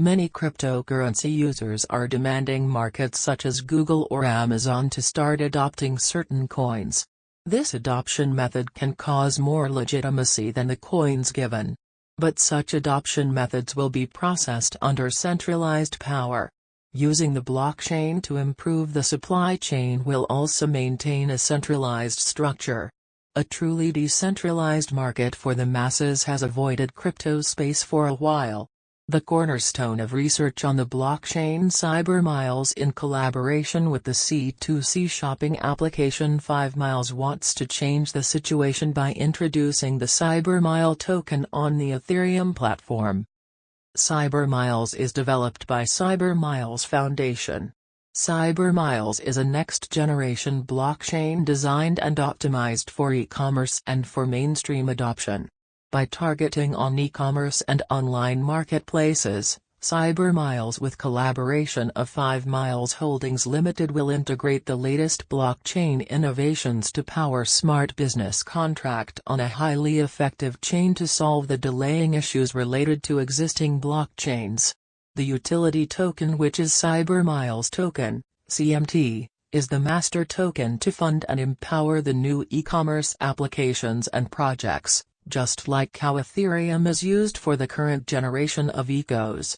Many cryptocurrency users are demanding markets such as Google or Amazon to start adopting certain coins. This adoption method can cause more legitimacy than the coins given. But such adoption methods will be processed under centralized power. Using the blockchain to improve the supply chain will also maintain a centralized structure. A truly decentralized market for the masses has avoided crypto space for a while. The cornerstone of research on the blockchain CyberMiles in collaboration with the C2C shopping application 5Miles wants to change the situation by introducing the CyberMile token on the Ethereum platform. CyberMiles is developed by CyberMiles Foundation. CyberMiles is a next-generation blockchain designed and optimized for e-commerce and for mainstream adoption. By targeting on e-commerce and online marketplaces, CyberMiles with collaboration of 5Miles Holdings Limited will integrate the latest blockchain innovations to power smart business contract on a highly effective chain to solve the delaying issues related to existing blockchains. The utility token, which is CyberMiles token, CMT, is the master token to fund and empower the new e-commerce applications and projects, just like how Ethereum is used for the current generation of ecos.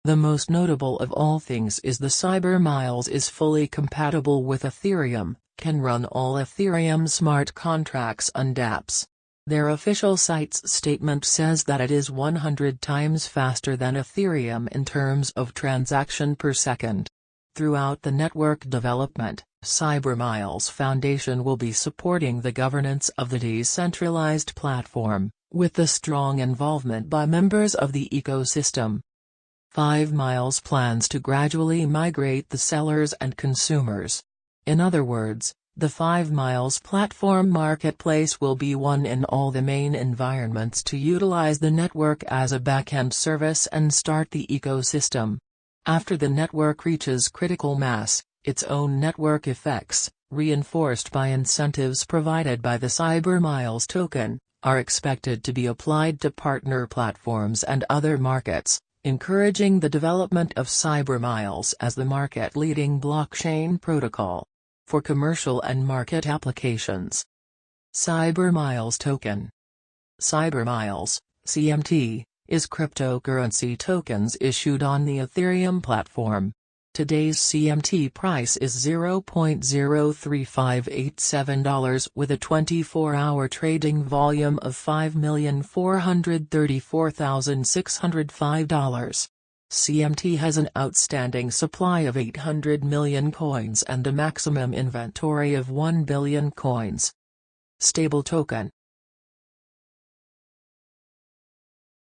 The most notable of all things is the CyberMiles is fully compatible with Ethereum, can run all Ethereum smart contracts and dApps. Their official site's statement says that it is 100 times faster than Ethereum in terms of transaction per second. Throughout the network development, CyberMiles Foundation will be supporting the governance of the decentralized platform, with the strong involvement by members of the ecosystem. 5Miles plans to gradually migrate the sellers and consumers. In other words, the 5Miles platform marketplace will be one in all the main environments to utilize the network as a back-end service and start the ecosystem. After the network reaches critical mass, its own network effects, reinforced by incentives provided by the CyberMiles token, are expected to be applied to partner platforms and other markets, encouraging the development of CyberMiles as the market-leading blockchain protocol for commercial and market applications. CyberMiles token. CyberMiles, CMT, is cryptocurrency tokens issued on the Ethereum platform. Today's CMT price is $0.03587 with a 24-hour trading volume of $5,434,605. CMT has an outstanding supply of 800 million coins and a maximum inventory of 1 billion coins. Stable token.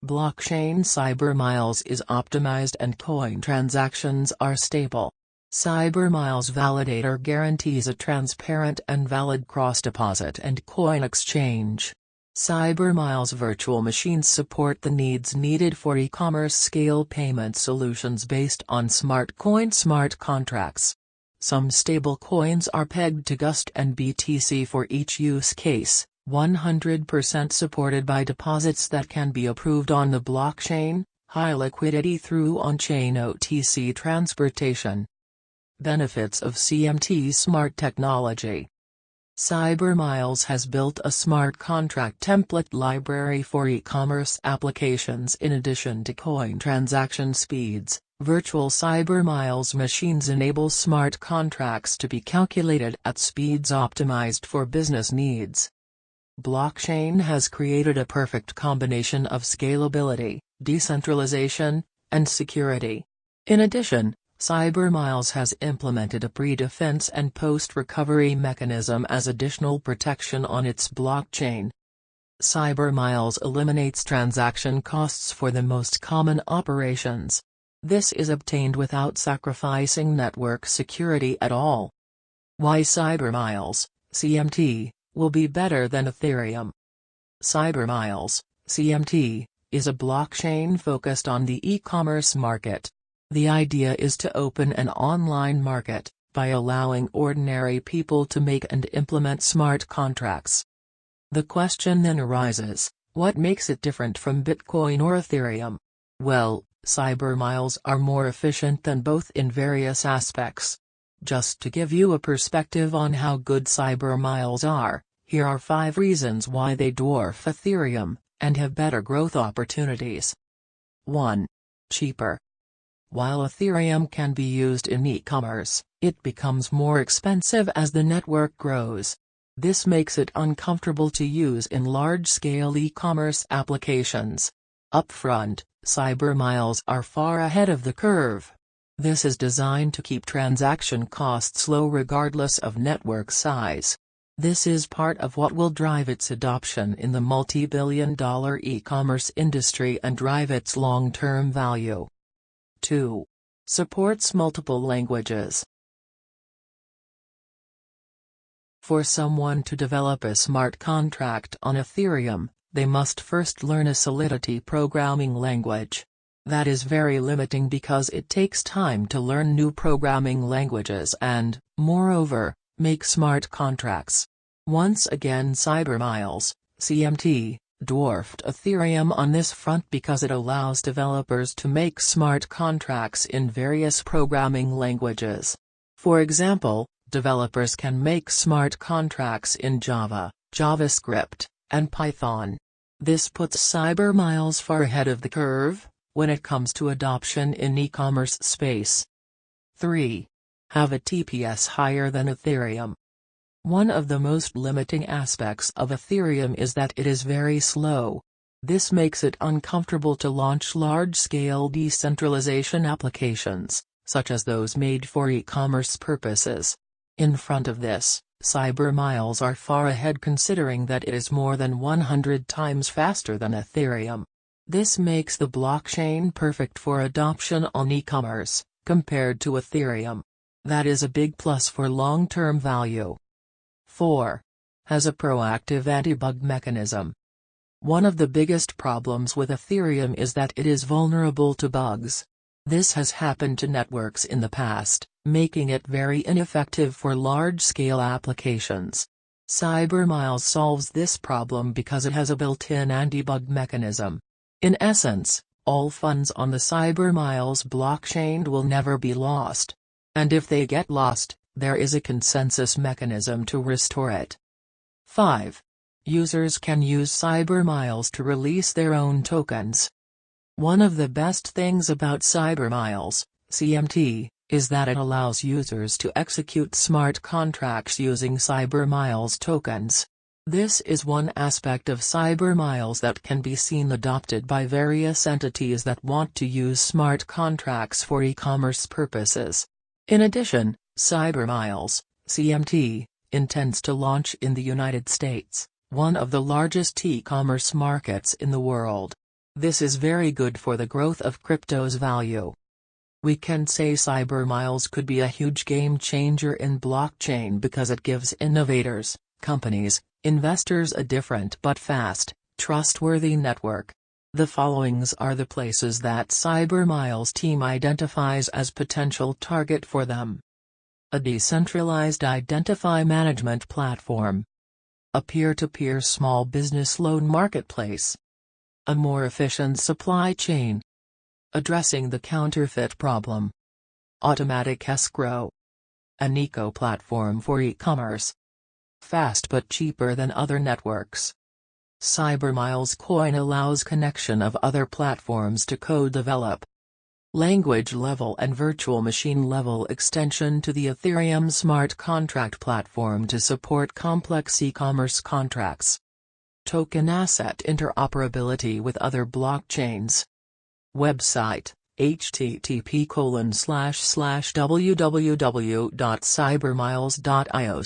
Blockchain CyberMiles is optimized and coin transactions are stable. CyberMiles Validator guarantees a transparent and valid cross-deposit and coin exchange. CyberMiles virtual machines support the needs needed for e-commerce scale payment solutions based on smart contracts. Some stable coins are pegged to GUST and BTC for each use case, 100% supported by deposits that can be approved on the blockchain, high liquidity through on-chain OTC transportation. Benefits of CMT Smart Technology. CyberMiles has built a smart contract template library for e-commerce applications. In addition to coin transaction speeds, virtual CyberMiles machines enable smart contracts to be calculated at speeds optimized for business needs. Blockchain has created a perfect combination of scalability, decentralization, and security. In addition, CyberMiles has implemented a pre-defense and post-recovery mechanism as additional protection on its blockchain. CyberMiles eliminates transaction costs for the most common operations. This is obtained without sacrificing network security at all. Why CyberMiles, CMT, will be better than Ethereum. CyberMiles, CMT, is a blockchain focused on the e-commerce market. The idea is to open an online market, by allowing ordinary people to make and implement smart contracts. The question then arises, what makes it different from Bitcoin or Ethereum? Well, CyberMiles are more efficient than both in various aspects. Just to give you a perspective on how good CyberMiles are, here are 5 reasons why they dwarf Ethereum, and have better growth opportunities. 1. Cheaper. While Ethereum can be used in e-commerce, it becomes more expensive as the network grows. This makes it uncomfortable to use in large-scale e-commerce applications. Upfront, CyberMiles are far ahead of the curve. This is designed to keep transaction costs low regardless of network size. This is part of what will drive its adoption in the multi-billion-dollar e-commerce industry and drive its long-term value. 2. Supports multiple languages. For someone to develop a smart contract on Ethereum, they must first learn a Solidity programming language. That is very limiting because it takes time to learn new programming languages and, moreover, make smart contracts. Once again, CyberMiles, CMT, dwarfed Ethereum on this front because it allows developers to make smart contracts in various programming languages. For example, developers can make smart contracts in Java, JavaScript, and Python. This puts CyberMiles far ahead of the curve when it comes to adoption in e-commerce space. 3. Have a TPS higher than Ethereum. One of the most limiting aspects of Ethereum is that it is very slow. This makes it uncomfortable to launch large-scale decentralization applications, such as those made for e-commerce purposes. In front of this, CyberMiles are far ahead considering that it is more than 100 times faster than Ethereum. This makes the blockchain perfect for adoption on e-commerce, compared to Ethereum. That is a big plus for long-term value. 4. Has a proactive anti-bug mechanism. One of the biggest problems with Ethereum is that it is vulnerable to bugs. This has happened to networks in the past, making it very ineffective for large-scale applications. CyberMiles solves this problem because it has a built-in anti-bug mechanism. In essence, all funds on the CyberMiles blockchain will never be lost. And if they get lost, there is a consensus mechanism to restore it. 5. Users can use CyberMiles to release their own tokens. One of the best things about CyberMiles, CMT, is that it allows users to execute smart contracts using CyberMiles tokens. This is one aspect of CyberMiles that can be seen adopted by various entities that want to use smart contracts for e-commerce purposes. In addition, CyberMiles, CMT, intends to launch in the United States, one of the largest e-commerce markets in the world. This is very good for the growth of crypto's value. We can say CyberMiles could be a huge game changer in blockchain because it gives innovators, companies, investors a different but fast, trustworthy network. The followings are the places that CyberMiles team identifies as potential target for them. A decentralized identity management platform. A peer-to-peer small business loan marketplace. A more efficient supply chain. Addressing the counterfeit problem. Automatic escrow. An eco-platform for e-commerce. Fast but cheaper than other networks. CyberMiles coin allows connection of other platforms to co-develop. Language level and virtual machine level extension to the Ethereum smart contract platform to support complex e-commerce contracts. Token asset interoperability with other blockchains. Website, http://www.cybermiles.io/